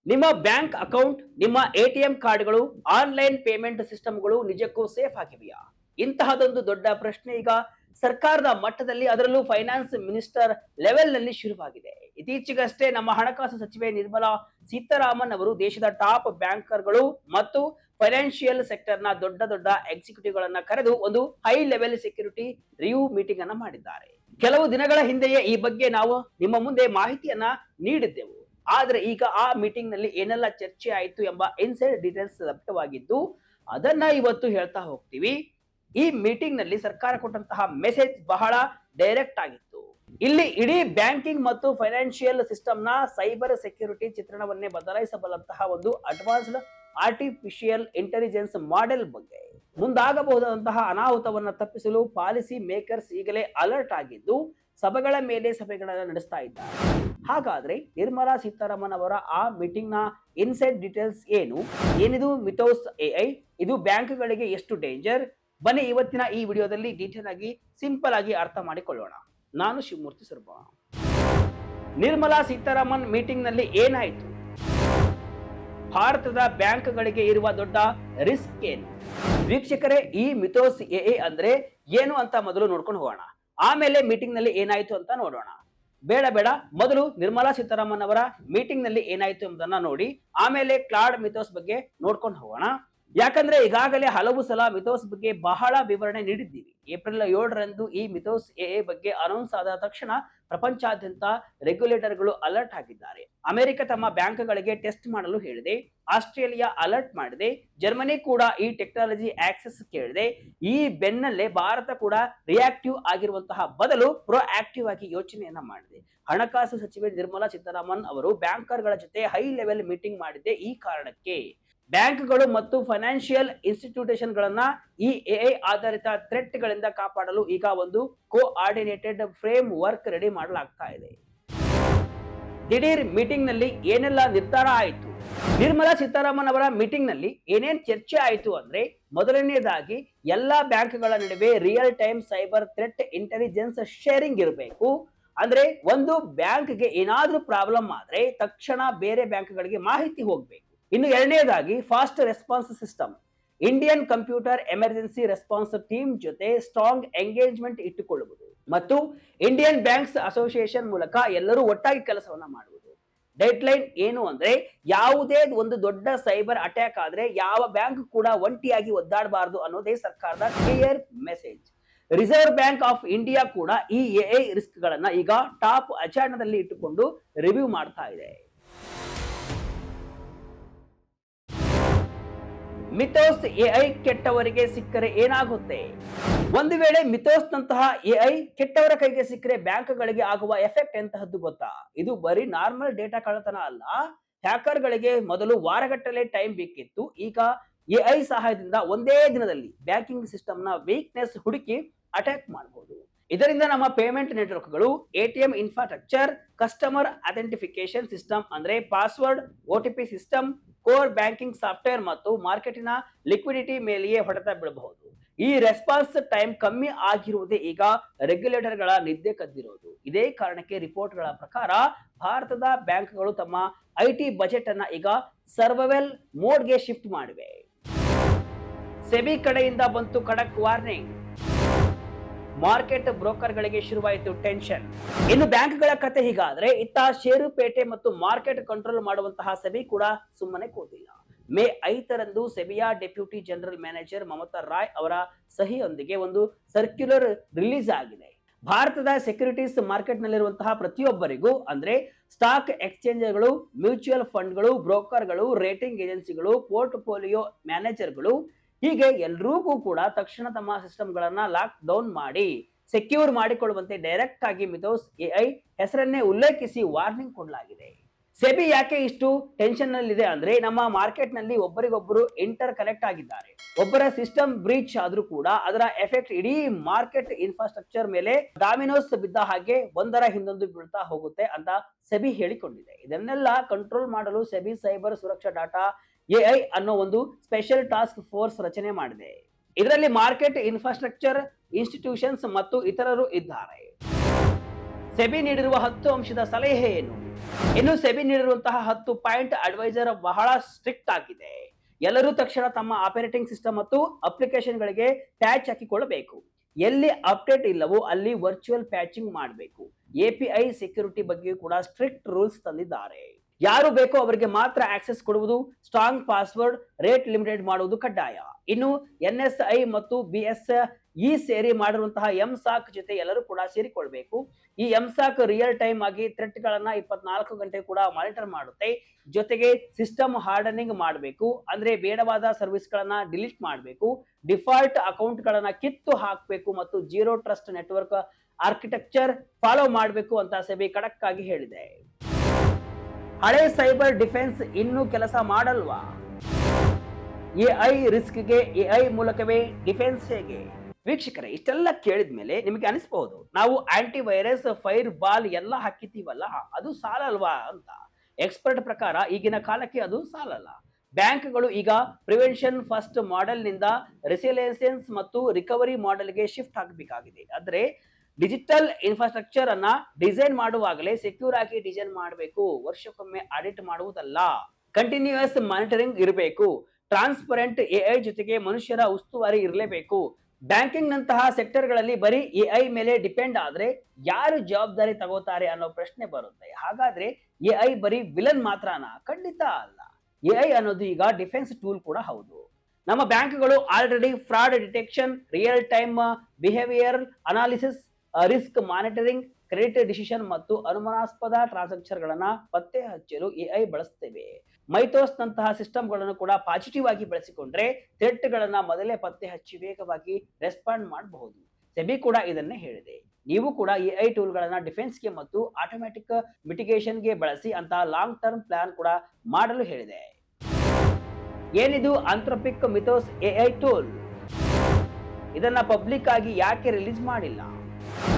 ನಿಮ್ಮ bank account, ನಿಮ್ಮ ATM ಕಾರ್ಡ್ಗಳು, ಆನ್ಲೈನ್ ಪೇಮೆಂಟ್ ಸಿಸ್ಟಮ್ಗಳು ನಿಜಕ್ಕೂ ಸೇಫ್ ಆಗಿವೆಯಾ? ಇಂತಹದೊಂದು ದೊಡ್ಡ ಪ್ರಶ್ನೆ ಈಗ ಸರ್ಕಾರದ ಮಟ್ಟದಲ್ಲಿ, ಅದರಲ್ಲೂ ಫೈನಾನ್ಸ್ ಮಿನಿಸ್ಟರ್ ಲೆವೆಲ್ ನಲ್ಲಿ ಶುರುವಾಗಿದೆ. ಇತ್ತೀಚೆಗಷ್ಟೇ ನಮ್ಮ ಹಣಕಾಸು ಸಚಿವೆ ನಿರ್ಮಲಾ ಸೀತಾರಾಮನ್ ಅವರು ದೇಶದ ಟಾಪ್ ಬ್ಯಾಂಕರ್ಗಳು ಮತ್ತು ಫೈನಾನ್ಷಿಯಲ್ ಸೆಕ್ಟರ್ ನ ದೊಡ್ಡ ದೊಡ್ಡ ಎಕ್ಸಿಕ್ಯೂಟಿವ್ ಗಳನ್ನ ಕರೆದು ಒಂದು high level security review meeting ಅನ್ನ ಮಾಡಿದ್ದಾರೆ. ಕೆಲವು ದಿನಗಳ ಹಿಂದೆಯೇ ಈ ಬಗ್ಗೆ ನಾವು ನಿಮ್ಮ ಮುಂದೆ ಮಾಹಿತಿಯನ್ನ ನೀಡಿದ್ದೆವು. ಆದ್ರೆ ಈಗ ಆ ಮೀಟಿಂಗ್ ನಲ್ಲಿ ಏನೆಲ್ಲ ಚರ್ಚೆ ಆಯಿತು ಎಂಬ ಇನ್ಸೈಡ್ ಡೀಟೇಲ್ಸ್ ಲಭ್ಯವಾಗಿದ್ದು, ಅದನ್ನ ಇವತ್ತು ಹೇಳ್ತಾ ಹೋಗ್ತೀವಿ. ಈ ಮೀಟಿಂಗ್ ನಲ್ಲಿ ಸರ್ಕಾರ ಕೊಟ್ಟಂತಹ ಮೆಸೇಜ್ ಬಹಳ ಡೈರೆಕ್ಟ್ ಆಗಿತ್ತು. ಇಲ್ಲಿ ಇಡೀ ಬ್ಯಾಂಕಿಂಗ್ ಮತ್ತು ಫೈನಾನ್ಷಿಯಲ್ ಸಿಸ್ಟಮ್ ನ ಸೈಬರ್ ಸೆಕ್ಯೂರಿಟಿ ಚಿತ್ರಣವನ್ನೇ ಬದಲಾಯಿಸಬಲ್ಲಂತಹ ಒಂದು ಅಡ್ವಾನ್ಸ್ಡ್ ಆರ್ಟಿಫಿಷಿಯಲ್ ಇಂಟೆಲಿಜೆನ್ಸ್ ಮಾಡೆಲ್ ಬಗ್ಗೆ, ಮುಂದಾಗಬಹುದಾದಂತಹ ಅನಾಹುತವನ್ನ ತಪ್ಪಿಸಲು ಪಾಲಿಸಿ ಮೇಕರ್ಸ್ ಈಗಲೇ ಅಲರ್ಟ್ ಆಗಿದ್ದು ಸಭೆಗಳ ಮೇಲೆ ಸಭೆಗಳನ್ನ ನಡೆಸ್ತಾ ಇದ್ದಾರೆ. ಹಾಗಾದ್ರೆ ನಿರ್ಮಲಾ ಸೀತಾರಾಮನ್ ಅವರ ಆ ಮೀಟಿಂಗ್ ನ ಇನ್ಸೈಡ್ ಡೀಟೇಲ್ಸ್ ಏನಿದು ಮಿಥೋಸ್ ಎಐ, ಇದು ಬ್ಯಾಂಕ್ಗಳಿಗೆ ಎಷ್ಟು ಡೇಂಜರ್? ಬನ್ನಿ ಇವತ್ತಿನ ಈ ವಿಡಿಯೋದಲ್ಲಿ ಡೀಟೇಲ್ ಆಗಿ ಸಿಂಪಲ್ ಆಗಿ ಅರ್ಥ ಮಾಡಿಕೊಳ್ಳೋಣ. ನಾನು ಶಿವಮೂರ್ತಿ ಸರ್ಬಾ. ನಿರ್ಮಲಾ ಸೀತಾರಾಮನ್ ಮೀಟಿಂಗ್ ನಲ್ಲಿ ಏನಾಯಿತು? ಭಾರತದ ಬ್ಯಾಂಕ್ಗಳಿಗೆ ಇರುವ ದೊಡ್ಡ ರಿಸ್ಕ್ ಏನು? ವೀಕ್ಷಕರೇ, ಈ ಮಿಥೋಸ್ ಎಐ ಅಂದ್ರೆ ಏನು ಅಂತ ಮೊದಲು ನೋಡ್ಕೊಂಡು ಹೋಗೋಣ. ಆಮೇಲೆ ಮೀಟಿಂಗ್ ನಲ್ಲಿ ಏನಾಯ್ತು ಅಂತ ನೋಡೋಣ. ಬೇಡ, ಮೊದಲು ನಿರ್ಮಲಾ ಸೀತಾರಾಮನ್ ಅವರ ಮೀಟಿಂಗ್ ನಲ್ಲಿ ಏನಾಯ್ತು ಎಂಬುದನ್ನ ನೋಡಿ ಆಮೇಲೆ ಕ್ಲಾಡ್ ಮಿಥೋಸ್ ಬಗ್ಗೆ ನೋಡ್ಕೊಂಡು ಹೋಗೋಣ. ಯಾಕಂದ್ರೆ ಈಗಾಗಲೇ ಹಲವು ಸಲ ಮಿಥೋಸ್ ಬಗ್ಗೆ ಬಹಳ ವಿವರಣೆ ನೀಡಿದ್ದೀವಿ. ಏಪ್ರಿಲ್ 7ರಂದು ಈ ಮಿಥೋಸ್ ಎಐ ಬಗ್ಗೆ ಅನೌನ್ಸ್ ಆದ ತಕ್ಷಣ ಪ್ರಪಂಚಾದ್ಯಂತ ರೆಗ್ಯುಲೇಟರ್ಗಳು ಅಲರ್ಟ್ ಆಗಿದ್ದಾರೆ. ಅಮೆರಿಕ ತಮ್ಮ ಬ್ಯಾಂಕ್ಗಳಿಗೆ ಟೆಸ್ಟ್ ಮಾಡಲು ಹೇಳಿದೆ, ಆಸ್ಟ್ರೇಲಿಯಾ ಅಲರ್ಟ್ ಮಾಡಿದೆ, ಜರ್ಮನಿ ಕೂಡ ಈ ಟೆಕ್ನಾಲಜಿ ಆಕ್ಸೆಸ್ ಕೇಳಿದೆ. ಈ ಬೆನ್ನಲ್ಲೇ ಭಾರತ ಕೂಡ ರಿಯಾಕ್ಟಿವ್ ಆಗಿರುವಂತಹ ಬದಲು ಪ್ರೊ ಆಕ್ಟಿವ್ ಆಗಿ ಯೋಚನೆಯನ್ನ ಮಾಡಿದೆ. ಹಣಕಾಸು ಸಚಿವೆ ನಿರ್ಮಲಾ ಸೀತಾರಾಮನ್ ಅವರು ಬ್ಯಾಂಕರ್ಗಳ ಜೊತೆ ಹೈ ಲೆವೆಲ್ ಮೀಟಿಂಗ್ ಮಾಡಿದೆ. ಈ ಕಾರಣಕ್ಕೆ ಬ್ಯಾಂಕ್ಗಳು ಮತ್ತು ಫೈನಾನ್ಷಿಯಲ್ ಇನ್ಸ್ಟಿಟ್ಯೂಷನ್ ಗಳನ್ನ ಈ ಎಐ ಆಧಾರಿತ ಥ್ರೆಟ್ ಗಳಿಂದ ಕಾಪಾಡಲು ಈಗ ಒಂದು ಕೋಆರ್ಡಿನೇಟೆಡ್ ಫ್ರೇಮ್ ವರ್ಕ್ ರೆಡಿ ಮಾಡಲಾಗ್ತಾ ಇದೆ. ದಿಢೀರ್ ಮೀಟಿಂಗ್ ನಲ್ಲಿ ಏನೆಲ್ಲ ನಿರ್ಧಾರ ಆಯಿತು? ನಿರ್ಮಲಾ ಸೀತಾರಾಮನ್ ಅವರ ಮೀಟಿಂಗ್ ನಲ್ಲಿ ಏನೇನ್ ಚರ್ಚೆ ಆಯಿತು ಅಂದ್ರೆ, ಮೊದಲನೇದಾಗಿ ಎಲ್ಲಾ ಬ್ಯಾಂಕ್ಗಳ ನಡುವೆ real time cyber threat intelligence sharing ಇರಬೇಕು. ಅಂದ್ರೆ ಒಂದು ಬ್ಯಾಂಕ್ಗೆ ಏನಾದ್ರೂ ಪ್ರಾಬ್ಲಮ್ ಆದ್ರೆ ತಕ್ಷಣ ಬೇರೆ ಬ್ಯಾಂಕ್ಗಳಿಗೆ ಮಾಹಿತಿ ಹೋಗ್ಬೇಕು. ಇನ್ನು ಎರಡನೇದಾಗಿ fast response system, Indian computer emergency response team ಜೊತೆ ಸ್ಟ್ರಾಂಗ್ ಎಂಗೇಜ್ಮೆಂಟ್ ಇಟ್ಟುಕೊಳ್ಳುವುದು ಮತ್ತು ಇಂಡಿಯನ್ ಬ್ಯಾಂಕ್ಸ್ ಅಸೋಸಿಯೇಷನ್ ಮೂಲಕ ಎಲ್ಲರೂ ಒಟ್ಟಾಗಿ ಕೆಲಸವನ್ನ ಮಾಡುವುದು. ಡೆಡ್ಲೈನ್ ಏನು ಅಂದ್ರೆ, ಯಾವುದೇ ಒಂದು ದೊಡ್ಡ ಸೈಬರ್ ಅಟ್ಯಾಕ್ ಆದ್ರೆ ಯಾವ ಬ್ಯಾಂಕ್ ಕೂಡ ಒಂಟಿಯಾಗಿ ಒದ್ದಾಡಬಾರದು ಅನ್ನೋದೇ ಸರ್ಕಾರದ clear message. Reserve bank of India ಕೂಡ ಈ ಎಐ ರಿಸ್ಕ್ ಗಳನ್ನ ಈಗ ಟಾಪ್ ಅಜೆಂಡಾದಲ್ಲಿ ಇಟ್ಟುಕೊಂಡು ರಿವ್ಯೂ ಮಾಡ್ತಾ ಇದೆ. ಮಿಥೋಸ್ ಎಐ ಕೆಟ್ಟವರಿಗೆ ಸಿಕ್ಕರೆ ಏನಾಗುತ್ತೆ? ಒಂದು ವೇಳೆ ಮಿಥೋಸ್ ನಂತಹ ಎಐ ಕೆಟ್ಟವರ ಕೈಗೆ ಸಿಕ್ಕರೆ ಬ್ಯಾಂಕ್ಗಳಿಗೆ ಆಗುವ ಎಫೆಕ್ಟ್ ಎಂತಹದ್ದು ಗೊತ್ತಾ? ಇದು ಬರೀ ನಾರ್ಮಲ್ ಡೇಟಾ ಕಳ್ಳತನ ಅಲ್ಲ. ಹ್ಯಾಕರ್ ಗಳಿಗೆ ಮೊದಲು ವಾರಗಟ್ಟಲೆ ಟೈಮ್ ಬೇಕಿತ್ತು. ಈಗ ಎಐ ಸಹಾಯದಿಂದ ಒಂದೇ ದಿನದಲ್ಲಿ ಬ್ಯಾಂಕಿಂಗ್ ಸಿಸ್ಟಮ್ ನ ವೀಕ್ನೆಸ್ ಹುಡುಕಿ ಅಟ್ಯಾಕ್ ಮಾಡಬಹುದು. ಇದರಿಂದ ನಮ್ಮ ಪೇಮೆಂಟ್ ನೆಟ್ವರ್ಕ್ಗಳು, ಎಟಿಎಂ ಇನ್ಫ್ರಾಸ್ಟ್ರಕ್ಚರ್, ಕಸ್ಟಮರ್ ಅಥೆಂಟಿಫಿಕೇಶನ್ ಸಿಸ್ಟಮ್ ಅಂದ್ರೆ password, OTP system, core banking software ಮತ್ತು ಮಾರ್ಕೆಟಿನ ಲಿಕ್ವಿಡಿಟಿ ಮೇಲೆಯೇ ಹೊಡೆತ ಬೀಳಬಹುದು. ಈ ರೆಸ್ಪಾನ್ಸ್ ಟೈಮ್ ಕಮ್ಮಿ ಆಗಿರುವುದೇ ಈಗ ರೆಗ್ಯುಲೇಟರ್ ಗಳ ನಿದ್ದೆ ಕದ್ದಿರೋದು. ಇದೇ ಕಾರಣಕ್ಕೆ ರಿಪೋರ್ಟ್ ಗಳ ಪ್ರಕಾರ ಭಾರತದ ಬ್ಯಾಂಕ್ಗಳು ತಮ್ಮ ಐಟಿ ಬಜೆಟ್ ಅನ್ನ ಈಗ ಸರ್ವೈವಲ್ ಮೋಡ್ಗೆ ಶಿಫ್ಟ್ ಮಾಡಿವೆ. ಸೆಬಿ ಕಡೆಯಿಂದ ಬಂತು ಖಡಕ್ ವಾರ್ನಿಂಗ್. ಮಾರ್ಕೆಟ್ ಬ್ರೋಕರ್ ಗಳಿಗೆ ಶುರುವಾಯಿತು ಟೆನ್ಷನ್. ಇನ್ನು ಬ್ಯಾಂಕ್ಗಳ ಕತೆ ಹೀಗಾದ್ರೆ, ಇತ್ತ ಷೇರುಪೇಟೆ ಮತ್ತು ಮಾರ್ಕೆಟ್ ಕಂಟ್ರೋಲ್ ಮಾಡುವಂತಹ ಸೆಬಿ ಕೂಡ ಸುಮ್ಮನೆ ಕೂತಿಲ್ಲ. ಮೇ 5ರಂದು ಸೆಬಿಯ deputy general manager Mamata Roy ಅವರ ಸಹಿಯೊಂದಿಗೆ ಒಂದು ಸರ್ಕ್ಯುಲರ್ ರಿಲೀಸ್ ಆಗಿದೆ. ಭಾರತದ ಸೆಕ್ಯೂರಿಟೀಸ್ ಮಾರ್ಕೆಟ್ ನಲ್ಲಿರುವಂತಹ ಪ್ರತಿಯೊಬ್ಬರಿಗೂ, ಅಂದ್ರೆ ಸ್ಟಾಕ್ ಎಕ್ಸ್ಚೇಂಜ್ಗಳು, ಮ್ಯೂಚುವಲ್ ಫಂಡ್ಗಳು, ಬ್ರೋಕರ್ಗಳು, ರೇಟಿಂಗ್ ಏಜೆನ್ಸಿಗಳು, ಪೋರ್ಟ್ಫೋಲಿಯೋ ಮ್ಯಾನೇಜರ್ಗಳು, ಹೀಗೆ ಎಲ್ರಿಗೂ ಕೂಡ ತಕ್ಷಣ ತಮ್ಮ ಸಿಸ್ಟಮ್ ಗಳನ್ನ ಲಾಕ್ ಡೌನ್ ಮಾಡಿ ಸೆಕ್ಯೂರ್ ಮಾಡಿಕೊಳ್ಳುವಂತೆ ಡೈರೆಕ್ಟ್ ಆಗಿ ಮಿಥೋಸ್ ಎಐ ಹೆಸರನ್ನೇ ಉಲ್ಲೇಖಿಸಿ ವಾರ್ನಿಂಗ್ ಕೊಡಲಾಗಿದೆ. ಸೆಬಿ ಯಾಕೆ ಇಷ್ಟು ಟೆನ್ಷನ್ ನಲ್ಲಿದೆ ಅಂದ್ರೆ, ನಮ್ಮ ಮಾರ್ಕೆಟ್ ನಲ್ಲಿ ಒಬ್ಬರಿಗೊಬ್ಬರು ಇಂಟರ್ ಕನೆಕ್ಟ್ ಆಗಿದ್ದಾರೆ. ಒಬ್ಬರ ಸಿಸ್ಟಮ್ ಬ್ರೀಚ್ ಆದ್ರೂ ಕೂಡ ಅದರ ಎಫೆಕ್ಟ್ ಇಡೀ ಮಾರ್ಕೆಟ್ ಇನ್ಫ್ರಾಸ್ಟ್ರಕ್ಚರ್ ಮೇಲೆ ಡಾಮಿನೋಸ್ ಬಿದ್ದ ಹಾಗೆ ಒಂದರ ಹಿಂದೊಂದು ಬೀಳ್ತಾ ಹೋಗುತ್ತೆ ಅಂತ ಸೆಬಿ ಹೇಳಿಕೊಂಡಿದೆ. ಇದನ್ನೆಲ್ಲ ಕಂಟ್ರೋಲ್ ಮಾಡಲು ಸೆಬಿ ಸೈಬರ್ ಸುರಕ್ಷಾ ಡಾಟಾ ಎಐ ಅನ್ನೋ ಒಂದು ಸ್ಪೆಷಲ್ ಟಾಸ್ಕ್ ಫೋರ್ಸ್ ರಚನೆ ಮಾಡಿದೆ. ಇದರಲ್ಲಿ ಮಾರ್ಕೆಟ್ ಇನ್ಫ್ರಾಸ್ಟ್ರಕ್ಚರ್ ಇನ್ಸ್ಟಿಟ್ಯೂಷನ್ಸ್ ಮತ್ತು ಇತರರು ಇದ್ದಾರೆ. ಸೆಬಿ ನೀಡಿರುವ 10 ಅಂಶದ ಸಲಹೆ ಏನು? ಇನ್ನು ಸೆಬಿ ನೀಡಿರುವಂತಹ 10 ಪಾಯಿಂಟ್ ಅಡ್ವೈಸರ್ ಬಹಳ ಸ್ಟ್ರಿಕ್ಟ್ ಆಗಿದೆ. ಎಲ್ಲರೂ ತಕ್ಷಣ ತಮ್ಮ ಆಪರೇಟಿಂಗ್ ಸಿಸ್ಟಮ್ ಮತ್ತು ಅಪ್ಲಿಕೇಶನ್ಗಳಿಗೆ ಪ್ಯಾಚ್ ಹಾಕಿಕೊಳ್ಳಬೇಕು. ಎಲ್ಲಿ ಅಪ್ಡೇಟ್ ಇಲ್ಲವೋ ಅಲ್ಲಿ ವರ್ಚುವಲ್ ಪ್ಯಾಚಿಂಗ್ ಮಾಡಬೇಕು. ಎಪಿಐ ಸೆಕ್ಯೂರಿಟಿ ಬಗ್ಗೆ ಕೂಡ ಸ್ಟ್ರಿಕ್ಟ್ ರೂಲ್ಸ್ ತಂದಿದ್ದಾರೆ. ಯಾರು ಬೇಕೋ ಅವರಿಗೆ ಮಾತ್ರ ಆಕ್ಸೆಸ್ ಕೊಡುವುದು, ಸ್ಟ್ರಾಂಗ್ ಪಾಸ್ವರ್ಡ್, ರೇಟ್ ಲಿಮಿಟೆಡ್ ಮಾಡುವುದು ಕಡ್ಡಾಯ. ಇನ್ನು ಎನ್ಎಸ್ಐ ಮತ್ತು ಬಿಎಸ್ ಈ ಸೇರಿ ಮಾಡಿರುವಂತಹ ಎಂಸಾಕ್ ಜೊತೆ ಎಲ್ಲರೂ ಕೂಡ ಸೇರಿಕೊಳ್ಬೇಕು. ಈ ಎಂಸಾಕ್ ರಿಯಲ್ ಟೈಮ್ ಆಗಿ ಥ್ರೆಟ್ ಗಳನ್ನ 24 ಗಂಟೆ ಕೂಡ ಮಾನಿಟರ್ ಮಾಡುತ್ತೆ. ಜೊತೆಗೆ ಸಿಸ್ಟಮ್ ಹಾರ್ಡನಿಂಗ್ ಮಾಡಬೇಕು, ಅಂದ್ರೆ ಬೇಡವಾದ ಸರ್ವಿಸ್ ಗಳನ್ನ ಡಿಲೀಟ್ ಮಾಡಬೇಕು, ಡಿಫಾಲ್ಟ್ ಅಕೌಂಟ್ ಗಳನ್ನ ಕಿತ್ತು ಹಾಕಬೇಕು ಮತ್ತು zero trust network architecture follow ಮಾಡಬೇಕು ಅಂತ ಸೆಬಿ ಖಡಕ್ ಆಗಿ ಹೇಳಿದೆ. ಹಳೆ ಸೈಬರ್ ಡಿಫೆನ್ಸ್ ಇನ್ನೂ ಕೆಲಸ ಮಾಡಲ್ವಾ? ಎಐ ರಿಸ್ಕ್ಗೆ ಎಐ ಮೂಲಕವೇ ಡಿಫೆನ್ಸ್ ಹೇಗೆ? ವೀಕ್ಷಕರೇ, ಇಷ್ಟೆಲ್ಲ ಕೇಳಿದ ಮೇಲೆ ನಿಮಗೆ ಅನಿಸಬಹುದು ನಾವು ಆಂಟಿ ವೈರಸ್, ಫೈರ್ ಬಾಲ್ ಎಲ್ಲ ಹಾಕಿತೀವಲ್ಲ ಅದು ಸಾಲಲ್ವಾ ಅಂತ. ಎಕ್ಸ್ಪರ್ಟ್ ಪ್ರಕಾರ ಈಗಿನ ಕಾಲಕ್ಕೆ ಅದು ಸಾಲಲ್ಲ. ಬ್ಯಾಂಕ್ಗಳು ಈಗ ಪ್ರಿವೆನ್ಷನ್ ಫಸ್ಟ್ ಮಾಡೆಲ್ ನಿಂದ ರೆಸಿಲಿಯನ್ಸ್ ಮತ್ತು ರಿಕವರಿ ಮಾಡೆಲ್ಗೆ ಶಿಫ್ಟ್ ಆಗಬೇಕಾಗಿದೆ. ಅಂದ್ರೆ ಡಿಜಿಟಲ್ ಇನ್ಫ್ರಾಸ್ಟ್ರಕ್ಚರ್ ಅನ್ನ ಡಿಸೈನ್ ಮಾಡುವಾಗಲೇ ಸೆಕ್ಯೂರ್ ಆಗಿ ಡಿಸೈನ್ ಮಾಡಬೇಕು. ವರ್ಷಕ್ಕೊಮ್ಮೆ ಆಡಿಟ್ ಮಾಡುವುದಲ್ಲ. ಕಂಟಿನ್ಯೂಯಸ್ ಮಾನಿಟರಿಂಗ್ ಇರಬೇಕು. ಟ್ರಾನ್ಸ್ಪರೆಂಟ್ ಎಐ ಜೊತೆಗೆ ಮನುಷ್ಯರ ಉಸ್ತುವಾರಿ ಇರಲೇಬೇಕು. ಬ್ಯಾಂಕಿಂಗ್ ನಂತಹ ಸೆಕ್ಟರ್ ಗಳಲ್ಲಿ ಬರೀ ಎಐ ಮೇಲೆ ಡಿಪೆಂಡ್ ಆದ್ರೆ ಯಾರು ಜವಾಬ್ದಾರಿ ತಗೋತಾರೆ ಅನ್ನೋ ಪ್ರಶ್ನೆ ಬರುತ್ತೆ. ಹಾಗಾದ್ರೆ ಎಐ ಬರೀ ವಿಲನ್ ಮಾತ್ರನಾ? ಖಂಡಿತ ಅಲ್ಲ. ಎಐ ಅನ್ನೋದು ಈಗ ಡಿಫೆನ್ಸ್ ಟೂಲ್ ಕೂಡ ಹೌದು. ನಮ್ಮ ಬ್ಯಾಂಕ್ಗಳು already fraud detection, real time behaviour analysis, risk monitoring, credit decision ಮತ್ತು ಅನುಮಾನಾಸ್ಪದ ಟ್ರಾನ್ಸಾಕ್ಷನ್ ಗಳನ್ನ ಪತ್ತೆ ಹಚ್ಚಲು ಎಐ ಬಳಸುತ್ತೇವೆ. ಮೈಥೋಸ್ ನಂತಹ ಸಿಸ್ಟಮ್ ಗಳನ್ನು ಕೂಡ ಪಾಸಿಟಿವ್ ಆಗಿ ಬಳಸಿಕೊಂಡ್ರೆ ಥ್ರೆಟ್ ಗಳನ್ನ ಮೊದಲೇ ಪತ್ತೆ ಹಚ್ಚಿ ವೇಗವಾಗಿ ರೆಸ್ಪಾಂಡ್ ಮಾಡಬಹುದು. ಸೆಬಿ ಕೂಡ ಇದನ್ನೇ ಹೇಳಿದೆ. ನೀವು ಕೂಡ ಎಐ ಟೂಲ್ ಗಳನ್ನ ಡಿಫೆನ್ಸ್ಗೆ ಮತ್ತು ಆಟೋಮ್ಯಾಟಿಕ್ ಮಿಟಿಗೇಷನ್ಗೆ ಬಳಸಿ ಅಂತ ಲಾಂಗ್ ಟರ್ಮ್ ಪ್ಲಾನ್ ಕೂಡ ಮಾಡಲು ಹೇಳಿದೆ. ಏನಿದು ಆಂಥ್ರೋಪಿಕ್ ಮಿಥೋಸ್ ಎಐ ಟೂಲ್? ಇದನ್ನ ಪಬ್ಲಿಕ್ ಆಗಿ ಯಾಕೆ ರಿಲೀಸ್ ಮಾಡಿಲ್ಲ?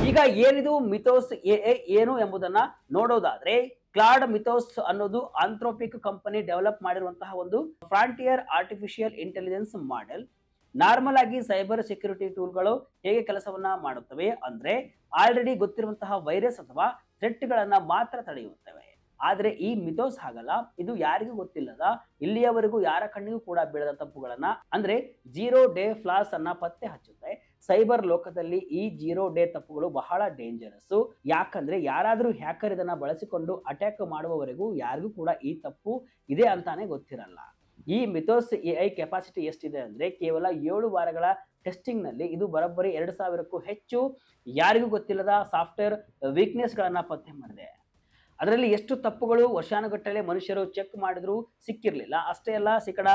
ಈಗ ಏನಿದು ಮಿಥೋಸ್ ಎಐ ಏನು ಎಂಬುದನ್ನ ನೋಡೋದಾದ್ರೆ, ಕ್ಲಾಡ್ ಮಿಥೋಸ್ ಅನ್ನೋದು ಆಂಥ್ರೋಪಿಕ್ ಕಂಪನಿ ಡೆವಲಪ್ ಮಾಡಿರುವಂತಹ ಒಂದು frontier artificial intelligence model. Normal ಆಗಿ ಸೈಬರ್ ಸೆಕ್ಯೂರಿಟಿ ಟೂಲ್ಗಳು ಹೇಗೆ ಕೆಲಸವನ್ನ ಮಾಡುತ್ತವೆ ಅಂದ್ರೆ ಆಲ್ರೆಡಿ ಗೊತ್ತಿರುವಂತಹ ವೈರಸ್ ಅಥವಾ ಥ್ರೆಟ್ ಗಳನ್ನ ಮಾತ್ರ ತಡೆಯುತ್ತವೆ. ಆದ್ರೆ ಈ ಮಿಥೋಸ್ ಹಾಗಲ್ಲ. ಇದು ಯಾರಿಗೂ ಗೊತ್ತಿಲ್ಲದ, ಇಲ್ಲಿಯವರೆಗೂ ಯಾರ ಕಣ್ಣಿಗೂ ಕೂಡ ಬೀಳದ ತಪ್ಪುಗಳನ್ನ ಅಂದ್ರೆ ಜೀರೋ ಡೇ ಫ್ಲಾಸ್ ಅನ್ನ ಪತ್ತೆ ಹಚ್ಚುತ್ತೆ. ಸೈಬರ್ ಲೋಕದಲ್ಲಿ ಈ ಜೀರೋ ಡೇ ತಪ್ಪುಗಳು ಬಹಳ ಡೇಂಜರಸ್. ಯಾಕಂದ್ರೆ ಯಾರಾದ್ರೂ ಹ್ಯಾಕರ್ ಇದನ್ನ ಬಳಸಿಕೊಂಡು ಅಟ್ಯಾಕ್ ಮಾಡುವವರೆಗೂ ಯಾರಿಗೂ ಕೂಡ ಈ ತಪ್ಪು ಇದೆ ಅಂತಾನೆ ಗೊತ್ತಿರಲ್ಲ. ಈ ಮಿಥೋಸ್ ಎಐ ಕೆಪಾಸಿಟಿ ಎಷ್ಟಿದೆ ಅಂದ್ರೆ ಕೇವಲ 7 ವಾರಗಳ ಟೆಸ್ಟಿಂಗ್ ನಲ್ಲಿ ಇದು ಬರೋಬ್ಬರಿ 2000ಕ್ಕೂ ಹೆಚ್ಚು ಯಾರಿಗೂ ಗೊತ್ತಿಲ್ಲದ ಸಾಫ್ಟ್ವೇರ್ ವೀಕ್ನೆಸ್ ಗಳನ್ನ ಪತ್ತೆ ಮಾಡಿದೆ. ಅದರಲ್ಲಿ ಎಷ್ಟು ತಪ್ಪುಗಳು ವರ್ಷಾನುಗಟ್ಟಲೆ ಮನುಷ್ಯರು ಚೆಕ್ ಮಾಡಿದ್ರು ಸಿಕ್ಕಿರಲಿಲ್ಲ. ಅಷ್ಟೇ ಅಲ್ಲ, ಶೇಕಡ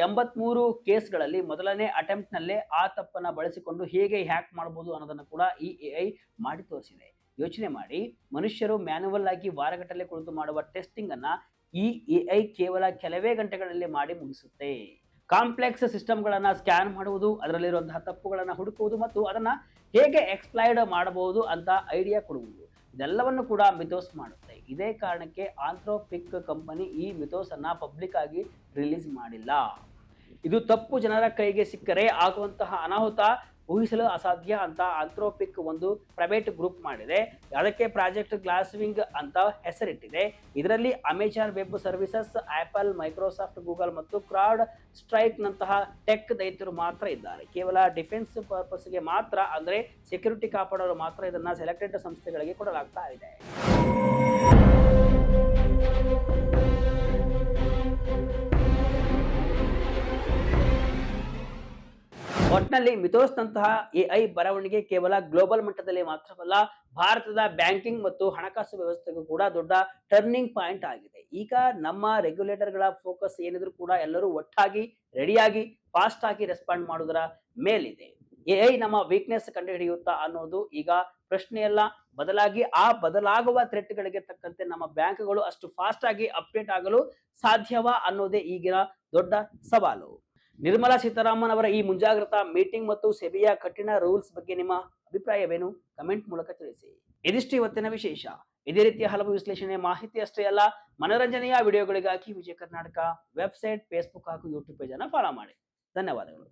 83 ಕೇಸ್ಗಳಲ್ಲಿ ಮೊದಲನೇ ಅಟೆಂಪ್ಟ್ ನಲ್ಲೇ ಆ ತಪ್ಪನ್ನ ಬಳಸಿಕೊಂಡು ಹೇಗೆ ಹ್ಯಾಕ್ ಮಾಡಬಹುದು ಅನ್ನೋದನ್ನು ಕೂಡ ಈ ಎಐ ಮಾಡಿ ತೋರಿಸಿದೆ. ಯೋಚನೆ ಮಾಡಿ, ಮನುಷ್ಯರು ಮ್ಯಾನ್ಯುವಲ್ ಆಗಿ ವಾರಗಟ್ಟಲೆ ಕುಳಿತು ಮಾಡುವ ಟೆಸ್ಟಿಂಗ್ ಅನ್ನ ಈ ಎಐ ಕೇವಲ ಕೆಲವೇ ಗಂಟೆಗಳಲ್ಲಿ ಮಾಡಿ ಮುಗಿಸುತ್ತೆ. ಕಾಂಪ್ಲೆಕ್ಸ್ ಸಿಸ್ಟಮ್ಗಳನ್ನ ಸ್ಕ್ಯಾನ್ ಮಾಡುವುದು, ಅದರಲ್ಲಿರುವಂತಹ ತಪ್ಪುಗಳನ್ನ ಹುಡುಕುವುದು ಮತ್ತು ಅದನ್ನ ಹೇಗೆ ಎಕ್ಸ್ಪ್ಲಾಯ್ಡ್ ಮಾಡಬಹುದು ಅಂತ ಐಡಿಯಾ ಕೊಡುವುದು, ಇದೆಲ್ಲವನ್ನು ಕೂಡ ಮಿಥೋಸ್ ಮಾಡುತ್ತೆ. ಇದೇ ಕಾರಣಕ್ಕೆ ಆಂಥ್ರೋಪಿಕ್ ಕಂಪನಿ ಈ ಮಿಥೋಸ್ ಅನ್ನ ಪಬ್ಲಿಕ್ ಆಗಿ ರಿಲೀಸ್ ಮಾಡಿಲ್ಲ. ಇದು ತಪ್ಪು ಜನರ ಕೈಗೆ ಸಿಕ್ಕರೆ ಆಗುವಂತಹ ಅನಾಹುತ ಊಹಿಸಲು ಅಸಾಧ್ಯ ಅಂತ ಆಂಥ್ರೋಪಿಕ್ ಒಂದು ಪ್ರೈವೇಟ್ ಗ್ರೂಪ್ ಮಾಡಿದೆ. ಅದಕ್ಕೆ ಪ್ರಾಜೆಕ್ಟ್ ಗ್ಲಾಸ್ವಿಂಗ್ ಅಂತ ಹೆಸರಿಟ್ಟಿದೆ. ಇದರಲ್ಲಿ Amazon web services, apple, Microsoft, Google ಮತ್ತು ಕ್ರಾಡ್ ಸ್ಟ್ರೈಕ್ ನಂತಹ ಟೆಕ್ ದೈತ್ಯರು ಮಾತ್ರ ಇದ್ದಾರೆ. ಕೇವಲ ಡಿಫೆನ್ಸ್ ಪರ್ಪಸ್ಗೆ ಮಾತ್ರ, ಅಂದ್ರೆ ಸೆಕ್ಯೂರಿಟಿ ಕಾಪಾಡೋರು ಮಾತ್ರ ಇದನ್ನ ಸೆಲೆಕ್ಟೆಡ್ ಸಂಸ್ಥೆಗಳಿಗೆ ಕೊಡಲಾಗ್ತಾ ಇದೆ. ಒಟ್ನಲ್ಲಿ ಮಿಥೋಸ್ ನಂತಹ ಎಐ ಬರವಣಿಗೆ ಕೇವಲ ಗ್ಲೋಬಲ್ ಮಟ್ಟದಲ್ಲಿ ಮಾತ್ರವಲ್ಲ, ಭಾರತದ ಬ್ಯಾಂಕಿಂಗ್ ಮತ್ತು ಹಣಕಾಸು ವ್ಯವಸ್ಥೆಗೂ ಕೂಡ ದೊಡ್ಡ ಟರ್ನಿಂಗ್ ಪಾಯಿಂಟ್ ಆಗಿದೆ. ಈಗ ನಮ್ಮ ರೆಗ್ಯುಲೇಟರ್ಗಳ ಫೋಕಸ್ ಏನಿದ್ರು ಕೂಡ ಎಲ್ಲರೂ ಒಟ್ಟಾಗಿ ರೆಡಿಯಾಗಿ ಫಾಸ್ಟ್ ಆಗಿ ರೆಸ್ಪಾಂಡ್ ಮಾಡೋದರ ಮೇಲಿದೆ. ಎಐ ನಮ್ಮ ವೀಕ್ನೆಸ್ ಕಂಡುಹಿಡಿಯುತ್ತಾ ಅನ್ನೋದು ಈಗ ಪ್ರಶ್ನೆಯಲ್ಲ, ಬದಲಾಗಿ ಆ ಬದಲಾಗುವ ಥ್ರೆಟ್ಗಳಿಗೆ ತಕ್ಕಂತೆ ನಮ್ಮ ಬ್ಯಾಂಕ್ಗಳು ಅಷ್ಟು ಫಾಸ್ಟ್ ಆಗಿ ಅಪ್ಡೇಟ್ ಆಗಲು ಸಾಧ್ಯವಾ ಅನ್ನೋದೇ ಈಗಿನ ದೊಡ್ಡ ಸವಾಲು. ನಿರ್ಮಲಾ ಸೀತಾರಾಮನ್ ಅವರ ಈ ಮುಂಜಾಗ್ರತಾ ಮೀಟಿಂಗ್ ಮತ್ತು ಸೆಬಿಯ ಕಠಿಣ ರೂಲ್ಸ್ ಬಗ್ಗೆ ನಿಮ್ಮ ಅಭಿಪ್ರಾಯವೇನು? ಕಮೆಂಟ್ ಮೂಲಕ ತಿಳಿಸಿ. ಇದಿಷ್ಟು ಇವತ್ತಿನ ವಿಶೇಷ. ಇದೇ ರೀತಿಯ ಹಲವು ವಿಶ್ಲೇಷಣೆ ಮಾಹಿತಿ ಅಷ್ಟೇ ಅಲ್ಲ, ಮನೋರಂಜನೆಯ ವಿಡಿಯೋಗಳಿಗಾಗಿ ವಿಜಯ ಕರ್ನಾಟಕ ವೆಬ್ಸೈಟ್, ಫೇಸ್ಬುಕ್ ಹಾಗೂ ಯೂಟ್ಯೂಬ್ ಪೇಜ್ ಅನ್ನು ಫಾಲೋ ಮಾಡಿ. ಧನ್ಯವಾದಗಳು.